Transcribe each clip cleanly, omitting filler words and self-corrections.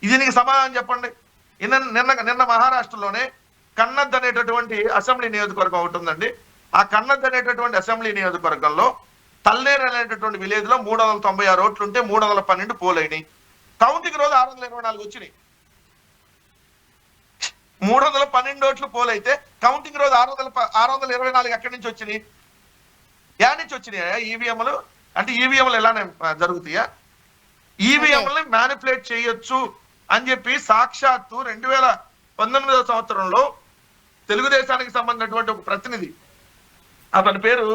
దీనికి సమాధానం చెప్పండి. నిన్న మహారాష్ట్రలోనే కన్నద్ అనేటటువంటి అసెంబ్లీ నియోజకవర్గం ఒకటి ఉందండి. ఆ కన్నద్ అనేటటువంటి అసెంబ్లీ నియోజకవర్గంలో తల్లేరు అనేటటువంటి విలేజ్ లో 396 ఓట్లు ఉంటే 312 పోలైనాయి. కౌంటింగ్ రోజు 624 వచ్చినాయి. 312 ఓట్లు పోలైతే కౌంటింగ్ రోజు 624 ఎక్కడి నుంచి వచ్చినాయి? యా నుంచి వచ్చినాయా ఈవీఎంలు? అంటే ఈవీఎంలు ఎలానే జరుగుతాయా? ఈవీఎంలని మ్యానిపులేట్ చేయొచ్చు అని చెప్పి సాక్షాత్తు 2019 సంవత్సరంలో తెలుగుదేశానికి సంబంధించినటువంటి ఒక ప్రతినిధి, అతని పేరు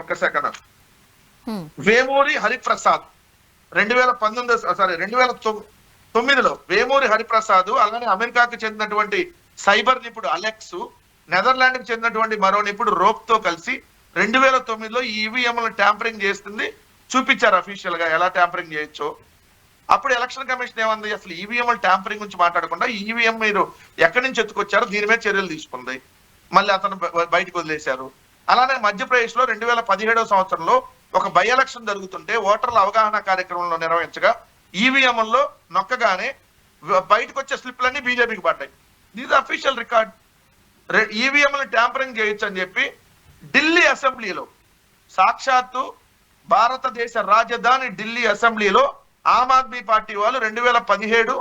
ఒక్క సెకండ్, వేమూరి హరిప్రసాద్, 2009లో వేమూరి హరిప్రసాద్, అలానే అమెరికాకు చెందినటువంటి సైబర్ నిపుణుడు అలెక్స్, నెదర్లాండ్ కి చెందినటువంటి మరో నిపుణుడు రోప్ తో కలిసి 2009లో ఈ ఈవీఎంలను ట్యాంపరింగ్ చేస్తుంది చూపించారు అఫీషియల్ గా ఎలా ట్యాంపరింగ్ చేయొచ్చో. అప్పుడు ఎలక్షన్ కమిషన్ ఏమంది, అసలు ఈవీఎంల ట్యాంపరింగ్ గురించి మాట్లాడకుండా ఈవీఎం మీరు ఎక్కడి నుంచి ఎత్తుకొచ్చారో దీని మీద చర్యలు తీసుకుంది. మళ్ళీ అతను బయటకు వదిలేశారు. అలానే మధ్యప్రదేశ్ లో 2017 సంవత్సరంలో ఒక బై ఎలక్షన్ జరుగుతుంటే ఓటర్ల అవగాహన కార్యక్రమంలో నిర్వహించగా ఈవీఎంల్లో నొక్కగానే బయటకు వచ్చే స్లిప్లన్నీ బీజేపీకి పడ్డాయి. ఇది అఫీషియల్ రికార్డ్. ఈవీఎంలను ట్యాంపరింగ్ చేయొచ్చు అని చెప్పి ఢిల్లీ అసెంబ్లీలో, సాక్షాత్తు భారతదేశ రాజధాని ఢిల్లీ అసెంబ్లీలో ఆమ్ ఆద్మీ పార్టీ వాళ్ళు 2017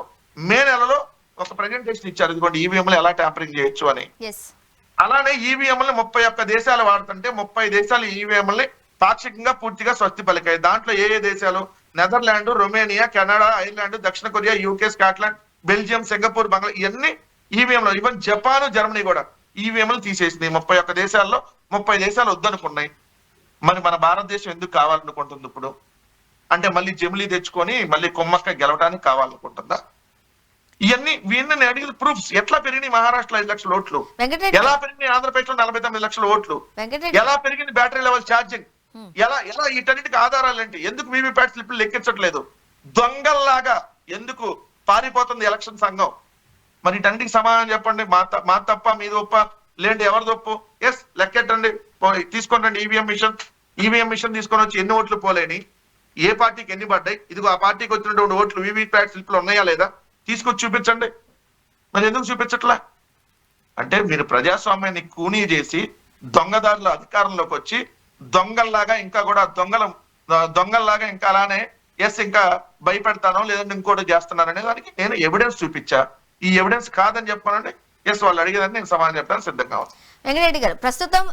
మే నెలలో ఒక ప్రెజెంటేషన్ ఇచ్చారు, ఇదిగోండి ఈవీఎంలు ఎలా ట్యాంపరింగ్ చేయొచ్చు అని. అలానే ఈవీఎంలు 31 దేశాలు వాడుతుంటే 30 దేశాలు ఈవీఎంలని పాక్షికంగా పూర్తిగా స్వస్తి పలికాయి. దాంట్లో ఏ దేశాలు? నెదర్లాండ్, రొమేనియా, కెనడా, ఐర్లాండ్, దక్షిణ Korea, UK, Scotland, Belgium, Singapore, Bangla, ఇవన్నీ ఈవీఎంలు. ఈవెన్ జపాన్, జర్మనీ కూడా ఈవీఎంలు తీసేసింది. 31 దేశాల్లో 30 దేశాలు వద్దనుకున్నాయి. మరి మన భారతదేశం ఎందుకు కావాలనుకుంటుంది ఇప్పుడు? అంటే మళ్ళీ జమిలీ తెచ్చుకొని మళ్ళీ కొమ్మక్క గెలవడానికి కావాలనుకుంటుందా? ఇవన్నీ వీళ్ళని అడిగిన ప్రూఫ్స్. ఎట్లా పెరిగినాయి మహారాష్ట్రలో 5 లక్షల ఓట్లు, ఎలా పెరిగినాయి ఆంధ్రప్రదేశ్ లో 49 లక్షల ఓట్లు, ఎలా పెరిగింది బ్యాటరీ లెవెల్ ఛార్జింగ్, ఎలా వీటన్నిటికి ఆధారాలు ఏంటి? ఎందుకు వీవీప్యాట్ స్లిప్లు లెక్కించట్లేదు? దొంగల్లాగా ఎందుకు పారిపోతుంది ఎలక్షన్ సంఘం? మరి వీటన్నిటికి సమాధానం చెప్పండి. మా తప్ప మీది ఒప్ప లేండి, ఎవరి తప్పు? ఎస్, లెక్కెట్టండి, తీసుకొని రండి ఈవీఎం మిషన్ తీసుకొని వచ్చి ఎన్ని ఓట్లు పోలేని, ఏ పార్టీకి ఎన్ని పడ్డాయి, ఇదిగో ఆ పార్టీకి వచ్చినటువంటి ఓట్లు వీవీప్యాట్ స్లిప్లు ఉన్నాయా లేదా తీసుకొచ్చి చూపించండి. మరి ఎందుకు చూపించట్లా? అంటే మీరు ప్రజాస్వామ్యాన్ని కూనీ చేసి దొంగదారుల అధికారంలోకి వచ్చి దొంగల్లాగా ఇంకా కూడా దొంగల్లాగా ఇంకా అలానే ఇంకా భయపెడతానో లేదంటే ఇంకోటి చేస్తున్నారనే దానికి నేను ఎవిడెన్స్ చూపించా. ఈ ఎవిడెన్స్ కాదని చెప్పానంటే వాళ్ళు అడిగేదాన్ని నేను సమాధానం చెప్పడానికి సిద్ధంగా ఉంది. వెంకటరెడ్డి గారు, ప్రస్తుతం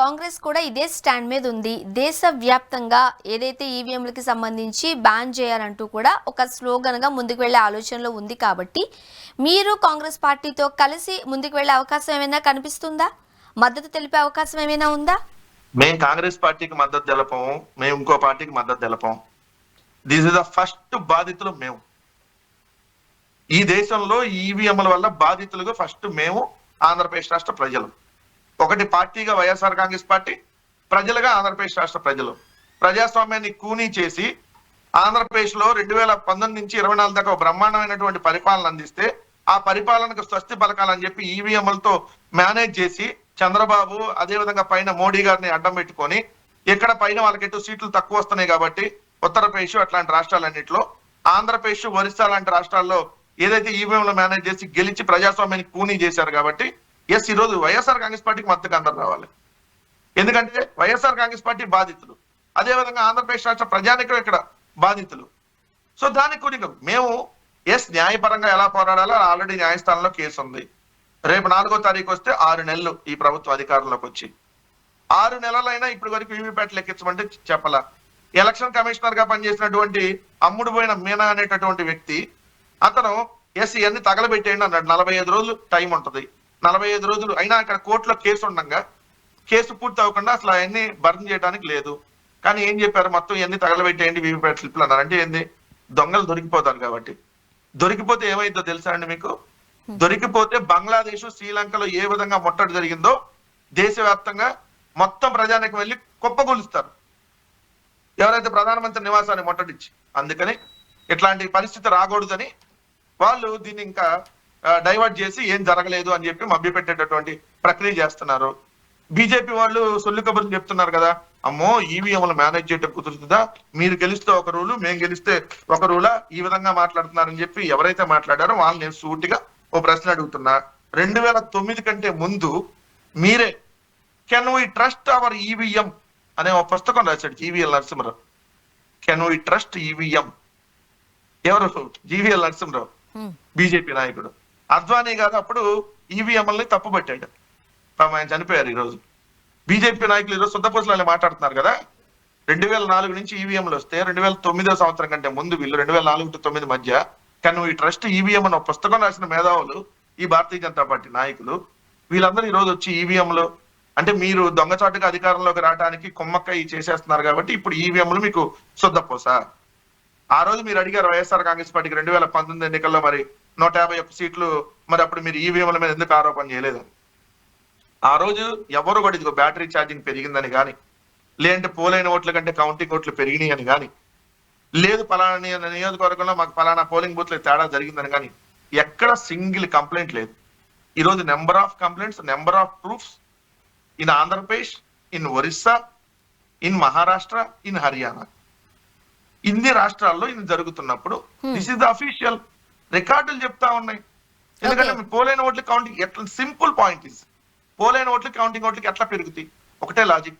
కాంగ్రెస్ కూడా ఇదే స్టాండ్ మీద ఉంది. దేశవ్యాప్తంగా ఏదైతే ఈవీఎంలకి సంబంధించి బ్యాన్ చేయాలంటూ కూడా ఒక స్లోగన్ గా ముందుకు వెళ్లే ఆలోచనలో ఉంది. కాబట్టి మీరు కాంగ్రెస్ పార్టీతో కలిసి ముందుకు వెళ్లే అవకాశం ఏమైనా కనిపిస్తుందా? మద్దతు తెలిపే అవకాశం ఏమైనా ఉందా? మేము కాంగ్రెస్ పార్టీకి మద్దతు తెలపము, మేము ఇంకో పార్టీకి మద్దతు తెలపం. దిస్ ఇస్ ద ఫస్ట్ బాధితులు మేము. ఈ దేశంలో ఈవీఎంల వల్ల బాధితులుగా ఫస్ట్ మేము ఆంధ్రప్రదేశ్ రాష్ట్ర ప్రజలు. ఒకటి పార్టీగా వైఎస్ఆర్ కాంగ్రెస్ పార్టీ, ప్రజలుగా ఆంధ్రప్రదేశ్ రాష్ట్ర ప్రజలు. ప్రజాస్వామ్యాన్ని కూనీ చేసి ఆంధ్రప్రదేశ్ లో 2019 నుంచి 24 దాకా బ్రహ్మాండమైనటువంటి పరిపాలన అందిస్తే ఆ పరిపాలనకు స్వస్తి పలకాలని చెప్పి ఈవీఎంలతో మేనేజ్ చేసి చంద్రబాబు అదేవిధంగా పైన మోడీ గారిని అడ్డం పెట్టుకొని ఇక్కడ పైన వాళ్ళకి ఎటు సీట్లు తక్కువ వస్తున్నాయి కాబట్టి ఉత్తరప్రదేశ్ అట్లాంటి రాష్ట్రాలన్నింటిలో, ఆంధ్రప్రదేశ్, ఒరిస్సా లాంటి రాష్ట్రాల్లో ఏదైతే ఈవీఎంలు మేనేజ్ చేసి గెలిచి ప్రజాస్వామ్యాన్ని కూనీ చేశారు కాబట్టి ఈ రోజు వైఎస్ఆర్ కాంగ్రెస్ పార్టీకి మద్దతుగా అందరు రావాలి. ఎందుకంటే వైఎస్ఆర్ కాంగ్రెస్ పార్టీ బాధితులు, అదేవిధంగా ఆంధ్రప్రదేశ్ రాష్ట్ర ప్రజానికం ఇక్కడ బాధితులు. సో దానికి కొన్ని మేము న్యాయపరంగా ఎలా పోరాడాలో ఆల్రెడీ న్యాయస్థానంలో కేసు ఉంది. రేపు 4వ తారీఖు వస్తే 6 నెలలు ఈ ప్రభుత్వ అధికారంలోకి వచ్చి 6 నెలలైనా ఇప్పటి వరకు వీవీప్యాట్ లెక్కించమంటే చెప్పలా. ఎలక్షన్ కమిషనర్ గా పనిచేసినటువంటి అమ్ముడు పోయిన మీనా అనేటటువంటి వ్యక్తి, అతను ఇవన్నీ తగలబెట్టేయండి అన్నాడు. 45 రోజులు టైం ఉంటది. 45 రోజులు అయినా ఇక్కడ కోర్టులో కేసు ఉండగా కేసు పూర్తి అవ్వకుండా అసలు అవన్నీ బర్న్ చేయడానికి లేదు. కానీ ఏం చెప్పారు, మొత్తం ఇవన్నీ తగలబెట్టేయండి వీవీప్యాట్ స్లిప్లు అన్నారు. అంటే ఏంది? దొంగలు దొరికిపోతారు కాబట్టి. దొరికిపోతే ఏమైందో తెలుసా అండి మీకు? దొరికిపోతే బంగ్లాదేశ్, శ్రీలంకలో ఏ విధంగా ముట్టడి జరిగిందో దేశవ్యాప్తంగా మొత్తం ప్రజానికి వెళ్ళి కుప్పగొలుస్తారు ఎవరైతే ప్రధానమంత్రి నివాసాన్ని ముట్టడిచ్చి. అందుకని ఇట్లాంటి పరిస్థితి రాకూడదని వాళ్ళు దీన్ని ఇంకా డైవర్ట్ చేసి ఏం జరగలేదు అని చెప్పి మభ్యపెట్టేటటువంటి ప్రక్రియ చేస్తున్నారు. బీజేపీ వాళ్ళు సొల్లు కబుర్లు చెప్తున్నారు కదా, అమ్మో ఈవీఎంలు మేనేజ్ చేయటం కుదురుతుందా, మీరు గెలిస్తే ఒక రూలు, మేము గెలిస్తే ఒక రూలా, ఈ విధంగా మాట్లాడుతున్నారని చెప్పి ఎవరైతే మాట్లాడారో వాళ్ళు నేను సూటిగా ఓ ప్రశ్న అడుగుతున్నా. 2009 కంటే ముందు మీరే can we trust our EVM అనే ఒక పుస్తకం రాశాడు GVL Narasimha Rao. Can we trust EVM? ఎవరు? జీవీఎల్ నరసింహరావు, బీజేపీ నాయకుడు. అద్వానీ గారు అప్పుడు ఈవీఎంలని తప్పుపట్టాడు. ఆయన చనిపోయారు. ఈ రోజు బీజేపీ నాయకులు ఈరోజు శుద్ధపూసలు మాట్లాడుతున్నారు కదా. 2004 నుంచి ఈవీఎంలు వస్తే 2009 సంవత్సరం కంటే ముందు వీళ్ళు 2004 to 2009 మధ్య కెన్ వి ట్రస్ట్ ఈవీఎం అని ఒక పుస్తకం రాసిన మేధావులు ఈ భారతీయ జనతా పార్టీ నాయకులు వీళ్ళందరూ ఈ రోజు వచ్చి ఈవీఎంలు అంటే మీరు దొంగచాటుగా అధికారంలోకి రావడానికి కుమ్మక్కయ్య చేసేస్తున్నారు కాబట్టి ఇప్పుడు ఈవీఎంలు మీకు శుద్ధపూస. ఆ రోజు మీరు అడిగారు వైఎస్ఆర్ కాంగ్రెస్ పార్టీకి 2019 ఎన్నికల్లో మరి 151 సీట్లు, మరి అప్పుడు మీరు ఈవీఎంల మీద ఎందుకు ఆరోపణ చేయలేదని. ఆ రోజు ఎవరు కూడా ఇదిగో బ్యాటరీ ఛార్జింగ్ పెరిగిందని కానీ, లేదంటే పోలైన ఓట్ల కంటే కౌంటింగ్ ఓట్లు పెరిగినాయి అని కానీ, లేదు పలానా నియోజకవర్గంలో మాకు పలానా పోలింగ్ బూత్ లో తేడా జరిగిందని కానీ ఎక్కడ సింగిల్ కంప్లైంట్ లేదు. ఈరోజు number of complaints, number of proofs in Andhra Pradesh, in Orissa, in Maharashtra, in Haryana, ఇన్ని రాష్ట్రాల్లో ఇది జరుగుతున్నప్పుడు దిస్ ఇస్ ద అఫీషియల్ రికార్డులు చెప్తా ఉన్నాయి. ఎందుకంటే పోలైన ఓట్ల కౌంటింగ్ ఎట్లా సింపుల్ పాయింట్ ఇస్ పోలైన ఓట్లు కౌంటింగ్ ఓట్లకి ఎట్లా పెరుగుతాయి? ఒకటే లాజిక్.